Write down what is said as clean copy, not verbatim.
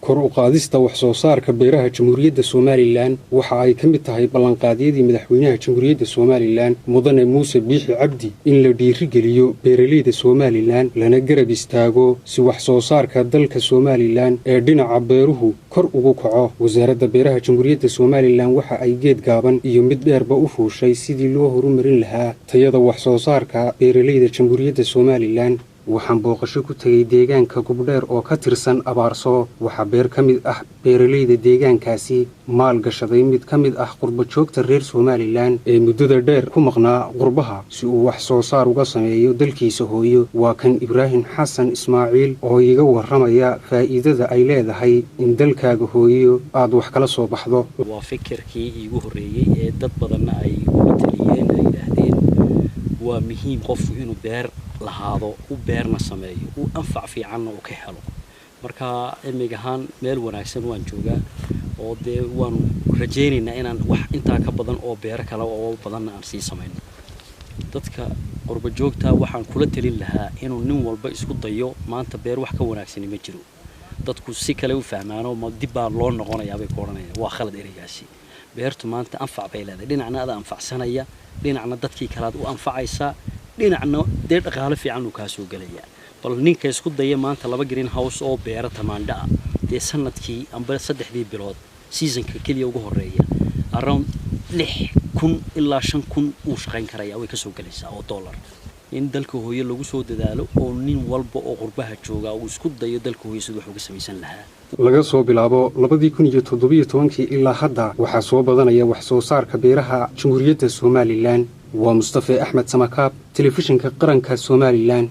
kor u qaadista wax soo saarka beeraha Jamhuuriyadda Soomaaliland waxa ay ka mid tahay ballanqaadyadii madaxweynaha Jamhuuriyadda Soomaaliland Mudane Muuse Biixi Cabdi in la dhiirigeliyo beeraleyda Soomaaliland lana garab istaago si wax soo saarka dalka Soomaaliland ee dhinaca beeruhu kor ugu kaco. Wasaaradda Beeraha Jamhuuriyadda Soomaaliland waxa ay geed gaaban iyo mid dheerba u fuushay sidii loo horumarin lahaa tayada wax soo saarka beeraleyda Jamhuuriyadda Soomaaliland. waxaan booqasho ku tagay deegaanka Gubdheer oo ka tirsan Abaarso. waxa beer ka mid ah beeraleyda deegaankaasi maal gashaday mid ka mid ah qurbo joogta reer Soomaaliland ee muddada dheer ku maqnaa qurbaha si uu wax soo saar uga sameeyo dalkiisa hooyo. waa kan Ibraahim Xasan Ismaaciil oo iga warramaya faa'iidada ay leedahay in dalkaaga hooyo aad wax kala soo baxdo. waa fikirkii iigu horeeyay ee dad badan ay uga taliyeen ay yiraahdeen waa muhiim qofku inuu beer lahaado u beerna sameeyo u anfac fiican oo ka helo. marka emigahan meel wanaagsan waan joogaa oo waan rajaynaynaa inaan wax inta ka badan oo beer kale oo badan aan sii sameeyno. dadka qurbo joogta waxaan kula talin lahaa inuu nin walba isku dayo maanta beer wax ka wanaagsan ma jiro. dadku si kale u fahmaano ma dib baa loo noqonayaa bay koranayaan. waa khalad erigaasi. beertu maanta anfac bay leedahay. dhinacna aad anfacsanaya, dhinacna dadkii kale aad u anfacaysa, dhinacna dhaqaale fiican uu ka soo galaya. bal ninka isku daya maanta 2 greenhouse oo beera tamaandha sanadkii amba 3 bilood seasonka kaliya ugu horeeya around 6,000 ilaa 5,000 uu shaqayn karaya way ka soo galaysaa oo dollar. in dalka hooyo lagu soo dadaalo oo nin walba oo qurbaha jooga uu isku dayo dalka hooyo sidoo wax uga samaysan lahaa. laga soo bilaabo 2017 ilaa hadda waxaa soo badanaya wax soo saarka beeraha Jamhuuriyadda Soomaaliland. waa Mustafa Axmed Samakaab, telefishinka qaranka Soomaaliland.